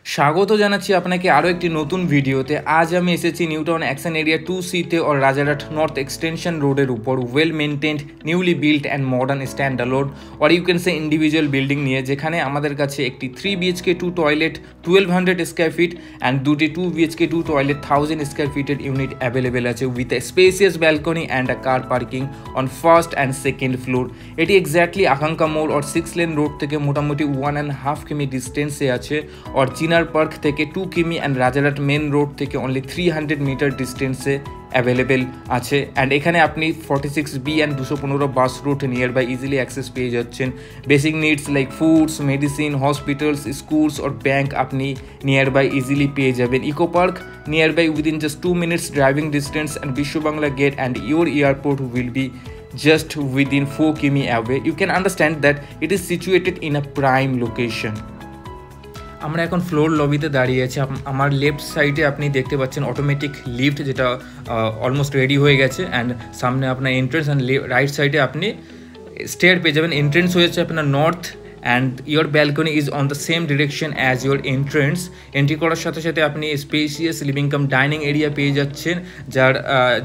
স্বাগত জানাচ্ছি আপনাকে আরও একটি নতুন ভিডিওতে। আজ আমি এসেছি নিউটাউন অ্যাকশন এরিয়া 2C-তে और রাজারহাট নর্থ এক্সটেনশন রোডের উপর well maintained newly built and modern stand alone or you can say individual building নিয়ে, যেখানে আমাদের কাছে একটি 3 BHK 2 toilet 1200 square feet and দুটি 2 BHK 2 টয়লেট 1000 স্কোয়ার ফিটের ইউনিট অ্যাভেলেবেল আছে with a spacious balcony and a car parking on first and second floor. এটি exactly Akanksha মোড় और 6 লেন রোড থেকে মোটামুটি 1.5 কিমি ডিস্টেন্সে আছে और চিনার পার্ক থেকে 2 কিমি অ্যান্ড রাজারহাট মেন রোড থেকে অনলি 300 মিটার ডিস্টেন্সে অ্যাভেলেবেল আছে। অ্যান্ড এখানে আপনি 46B and 215 bus route nearby easily access পেয়ে যাচ্ছেন। Basic needs like foods, medicine, hospitals, schools और ব্যাঙ্ক আপনি নিয়ার বাই ইজিলি পেয়ে যাবেন। Eco park nearby within just 2 minutes driving distance and Biswa Bangla gate and your airport will be just within 4 km away. You can understand that it is situated in a prime location. আমরা এখন floor লবিতে দাঁড়িয়ে আছি। আমার left সাইডে আপনি দেখতে পাচ্ছেন অটোমেটিক লিফট, যেটা অলমোস্ট রেডি হয়ে গেছে। অ্যান্ড সামনে আপনার এন্ট্রেন্স অ্যান্ড রাইট সাইডে আপনি স্টেয়ার পেয়ে যাবেন। এন্ট্রেন্স হয়েছে আপনার north and your balcony is on the same direction as your entrance. Entry করার সাথে সাথে আপনি spacious living cum dining area পেয়ে যাচ্ছেন, যার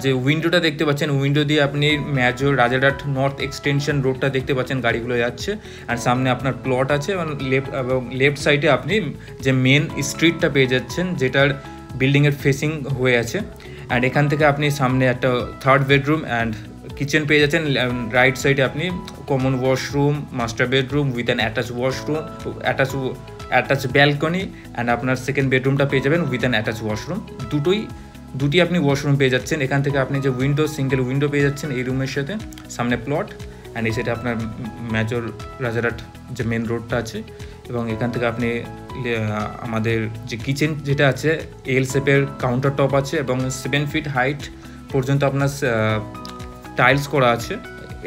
যে উইন্ডোটা দেখতে পাচ্ছেন, উইন্ডো দিয়ে আপনি মেজর রাজারহাট নর্থ এক্সটেনশন রোডটা দেখতে পাচ্ছেন, গাড়িগুলো যাচ্ছে। আর সামনে আপনার প্লট আছে এবং লেফট সাইডে আপনি যে মেন স্ট্রিটটা পেয়ে যাচ্ছেন, যেটার বিল্ডিংয়ের ফেসিং হয়ে আছে। অ্যান্ড এখান থেকে আপনি সামনে একটা 3rd বেডরুম অ্যান্ড কিচেন পেয়ে যাচ্ছেন। রাইট সাইডে আপনি common washroom, master bedroom with an attach washroom, attach balcony and আপনার 2nd বেডরুমটা পেয়ে যাবেন উইথ অ্যান অ্যাটাচ ওয়াশরুম। দুটি আপনি ওয়াশরুম পেয়ে যাচ্ছেন। এখান থেকে আপনি যে উইন্ডো, সিঙ্গেল উইন্ডো পেয়ে যাচ্ছেন এই রুমের সাথে। সামনে প্লট অ্যান্ড এই সাইডে আপনার মেজর রাজারহাট যে মেন রোডটা আছে। এবং এখান থেকে আপনি আমাদের যে কিচেন যেটা আছে এল শেপের কাউন্টার টপ আছে এবং 7 ফিট হাইট পর্যন্ত আপনার টাইলস করা আছে।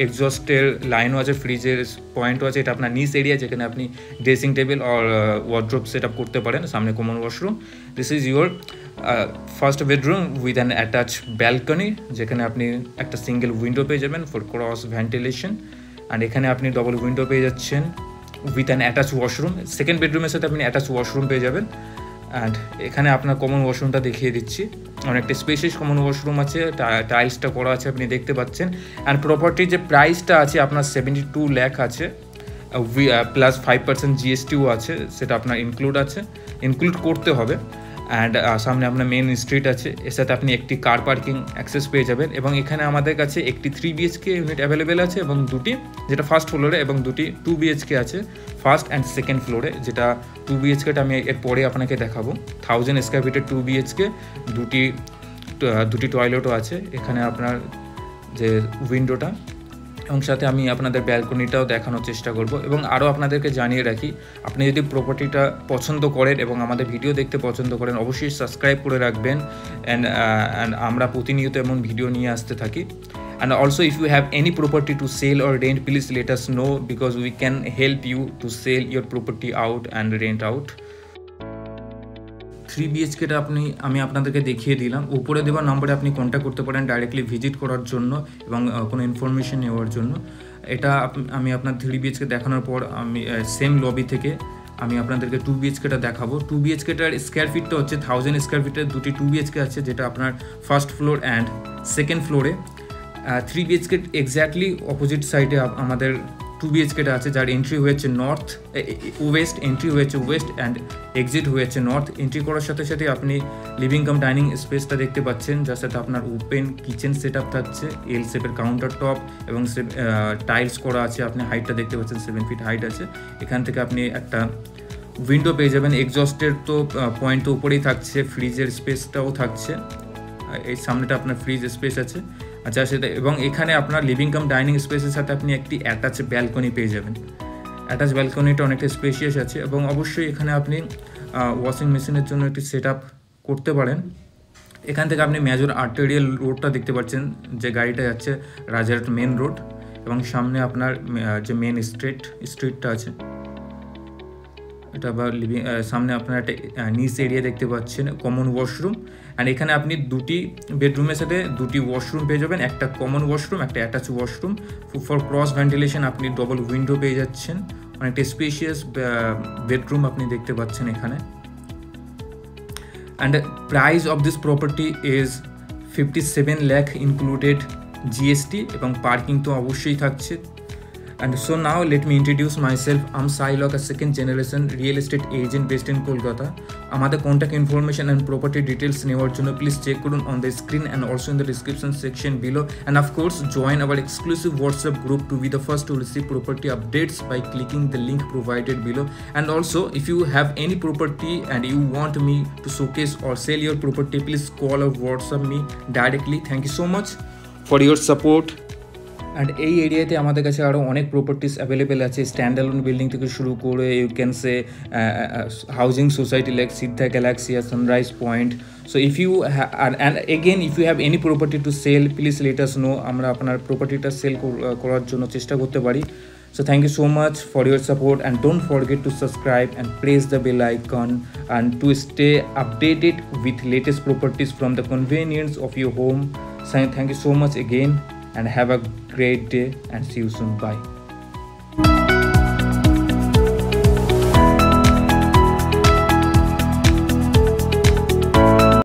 এক্সস্টের লাইনও আছে, ফ্রিজের পয়েন্টও আছে। এটা আপনার নিচ এরিয়া, যেখানে আপনি ড্রেসিং টেবিল আর ওয়ার্ড্রোব সেট আপ করতে পারেন। সামনে common washroom. This is your first bedroom with an attach balcony, যেখানে আপনি একটা সিঙ্গেল উইন্ডো পেয়ে যাবেন ফর ক্রস ভেন্টিলেশন। অ্যান্ড এখানে আপনি ডবল উইন্ডো পেয়ে যাচ্ছেন with an attach washroom. 2nd বেডরুমের সাথে আপনি অ্যাটাচ ওয়াশরুম পেয়ে যাবেন। অ্যান্ড এখানে আপনার কমন ওয়াশরুমটা দেখিয়ে দিচ্ছি। অনেকটা স্পেশিয়াস কমন ওয়াশরুম আছে, টাইলসটা করা আছে আপনি দেখতে পাচ্ছেন। অ্যান্ড প্রপার্টির যে প্রাইসটা আছে আপনার 72 লাখ আছে, প্লাস 5% GSTও আছে, সেটা আপনার ইনক্লুড করতে হবে। অ্যান্ড সামনে আপনার মেন স্ট্রিট আছে, এর সাথে আপনি একটি কার পার্কিং অ্যাক্সেস পেয়ে যাবেন। এবং এখানে আমাদের কাছে একটি 3 BHK ইউনিট অ্যাভেলেবেল আছে এবং দুটি, যেটা ফার্স্ট ফ্লোরে, এবং দুটি 2 BHK আছে ফার্স্ট অ্যান্ড সেকেন্ড ফ্লোরে। যেটা 2 BHKটা আমি এরপরে আপনাকে দেখাবো। 1000 স্কোয়ার ফিটের 2 BHK, দুটি টয়লেটও আছে। এখানে আপনার যে উইন্ডোটা এবং সাথে আমি আপনাদের ব্যালকনিটাও দেখানোর চেষ্টা করব। এবং আরও আপনাদেরকে জানিয়ে রাখি, আপনি যদি প্রপার্টিটা পছন্দ করেন এবং আমাদের ভিডিও দেখতে পছন্দ করেন, অবশ্যই সাবস্ক্রাইব করে রাখবেন। অ্যান্ড আমরা প্রতিনিয়ত এমন ভিডিও নিয়ে আসতে থাকি। And also if you have any property to sell or rent, please let us know because we can help you to sell your property out and rent out. 3 BHKটা আমি আপনাদেরকে দেখিয়ে দিলাম। উপরে দেওয়া নম্বরে আপনি কন্ট্যাক্ট করতে পারেন ডাইরেক্টলি ভিজিট করার জন্য এবং কোনো ইনফরমেশন নেওয়ার জন্য। এটা আমি আপনার 3 BHK দেখানোর পর আমি সেম লবি থেকে আমি আপনাদেরকে 2 BHKটা দেখাবো। 2 BHKটার স্কোয়ার ফিটটা হচ্ছে 1000 স্কোয়ার ফিটের দুটি 2 BHK আছে, যেটা আপনার ফার্স্ট ফ্লোর অ্যান্ড সেকেন্ড ফ্লোরে। 3 BHK এক্স্যাক্টলি অপোজিট সাইডে আমাদের 2 BHKটা আছে, যার এন্ট্রি হয়েছে এন্ট্রি হয়েছে ওয়েস্ট অ্যান্ড এক্সিট হয়েছে নর্থ। এন্ট্রি করার সাথে সাথে আপনি লিভিং কাম ডাইনিং স্পেসটা দেখতে পাচ্ছেন, যার সাথে আপনার ওপেন কিচেন সেট আপ থাকছে, এল শেপের কাউন্টার টপ এবং টাইলস করা আছে। আপনি হাইটটা দেখতে পাচ্ছেন 7 ফিট হাইট আছে। এখান থেকে আপনি একটা উইন্ডো পেয়ে যাবেন। এক্সস্টের তো পয়েন্ট তো উপরেই থাকছে, ফ্রিজের স্পেসটাও থাকছে। এই সামনেটা আপনার ফ্রিজ স্পেস আছে। আচ্ছা, সেটা এবং এখানে আপনার লিভিং কাম ডাইনিং স্পেসের সাথে আপনি একটি অ্যাটাচ ব্যালকনি পেয়ে যাবেন। অ্যাটাচ ব্যালকনিটা অনেকটা স্পেশিয়াস আছে এবং অবশ্যই এখানে আপনি ওয়াশিং মেশিনের জন্য একটি সেট আপ করতে পারেন। এখান থেকে আপনি মেজর আর্টেরিয়াল রোডটা দেখতে পাচ্ছেন, যে গাড়িটা যাচ্ছে রাজারহাট মেন রোড। এবং সামনে আপনার যে মেন স্ট্রিটটা আছে, এটা বা সামনে আপনার একটা নিচ এরিয়া দেখতে পাচ্ছেন, কমন ওয়াশরুম। অ্যান্ড এখানে আপনি দুটি বেডরুমের সাথে দুটি ওয়াশরুম পেয়ে যাবেন, একটা কমন ওয়াশরুম, একটা attach washroom. For cross ventilation আপনি ডবল উইন্ডো পেয়ে যাচ্ছেন। অনেকটা স্পেশিয়াস বেডরুম আপনি দেখতে পাচ্ছেন এখানে। and the price of this property is 57 lakh included GST এবং পার্কিং তো অবশ্যই থাকছে। And so now let me introduce myself. I'm Sailok, a second generation real estate agent based in Kolkata. আমাদের contact information and property details নেওয়ার জন্য please check করুন on the screen and also in the description section below, and of course join our exclusive WhatsApp group to be the first to receive property updates by clicking the link provided below. And also if you have any property and you want me to showcase or sell your property, please call or WhatsApp me directly. Thank you so much for your support. And এই এরিয়াতে আমাদের কাছে আরও অনেক properties available আছে, স্ট্যান্ডঅ্যালোন building থেকে শুরু করে you can say housing society like Siddha galaxy আর sunrise point. So if you and again if you have any property to sell, please let us know, আমরা আপনার প্রপার্টিটা সেল করার জন্য চেষ্টা করতে পারি। So thank you so much for your support, and don't forget to subscribe and press the bell icon and to stay updated with latest properties from the convenience of your home. So thank you so much again, and have a great day, and see you soon. Bye.